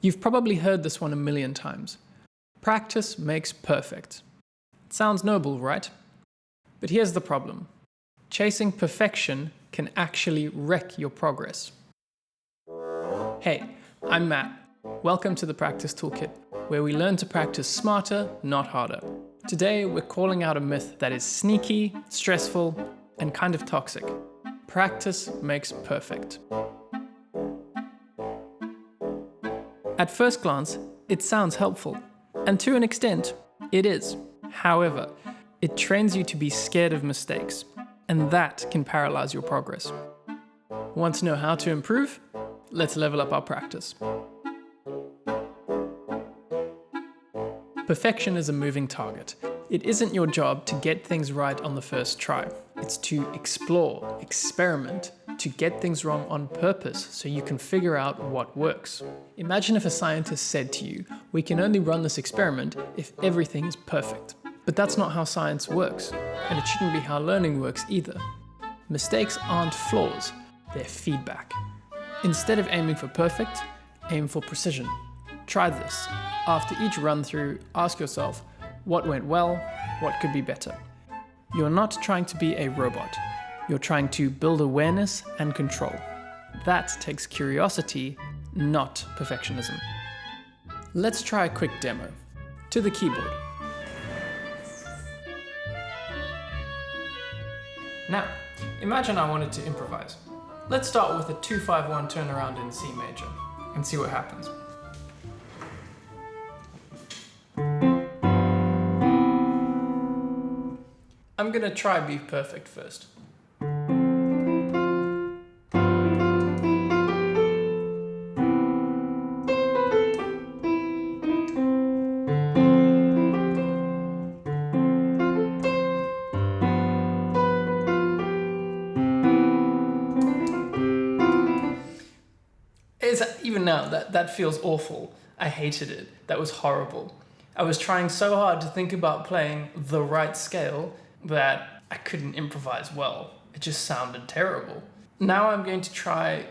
You've probably heard this one a million times. Practice makes perfect. It sounds noble, right? But here's the problem. Chasing perfection can actually wreck your progress. Hey, I'm Matt. Welcome to the Practice Toolkit, where we learn to practice smarter, not harder. Today, we're calling out a myth that is sneaky, stressful, and kind of toxic. Practice makes perfect. At first glance, it sounds helpful, and to an extent, it is. However, it trains you to be scared of mistakes, and that can paralyze your progress. Want to know how to improve? Let's level up our practice. Perfection is a moving target. It isn't your job to get things right on the first try. It's to explore, experiment, to get things wrong on purpose so you can figure out what works. Imagine if a scientist said to you, we can only run this experiment if everything is perfect. But that's not how science works, and it shouldn't be how learning works either. Mistakes aren't flaws, they're feedback. Instead of aiming for perfect, aim for precision. Try this. After each run-through, ask yourself, what went well, what could be better? You're not trying to be a robot. You're trying to build awareness and control. That takes curiosity, not perfectionism. Let's try a quick demo. To the keyboard. Now, imagine I wanted to improvise. Let's start with a 2-5-1 turnaround in C major and see what happens. I'm gonna try Be Perfect first. Even now, that feels awful. I hated it. That was horrible. I was trying so hard to think about playing the right scale that I couldn't improvise well. It just sounded terrible. Now I'm going to try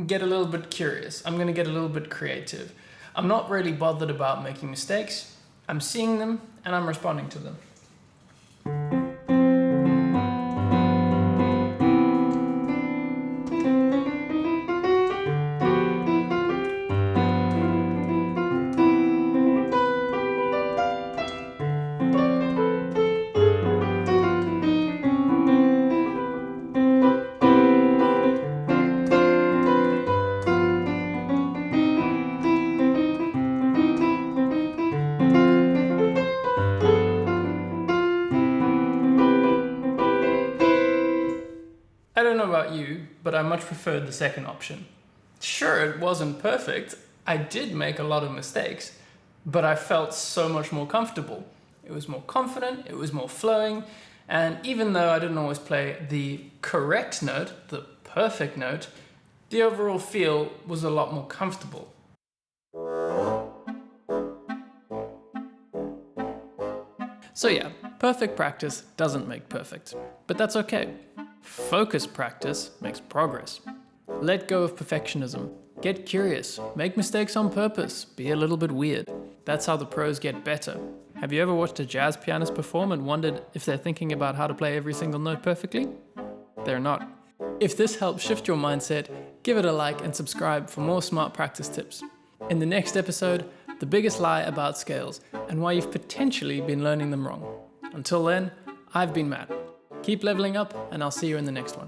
get a little bit curious. I'm going to get a little bit creative. I'm not really bothered about making mistakes. I'm seeing them and I'm responding to them. I don't know about you, but I much preferred the second option. Sure, it wasn't perfect. I did make a lot of mistakes, but I felt so much more comfortable. It was more confident, it was more flowing, and even though I didn't always play the correct note, the perfect note, the overall feel was a lot more comfortable. So yeah, perfect practice doesn't make perfect, but that's okay. Focused practice makes progress. Let go of perfectionism. Get curious. Make mistakes on purpose. Be a little bit weird. That's how the pros get better. Have you ever watched a jazz pianist perform and wondered if they're thinking about how to play every single note perfectly? They're not. If this helps shift your mindset, give it a like and subscribe for more smart practice tips. In the next episode, the biggest lie about scales and why you've potentially been learning them wrong. Until then, I've been Matt. Keep leveling up, and I'll see you in the next one.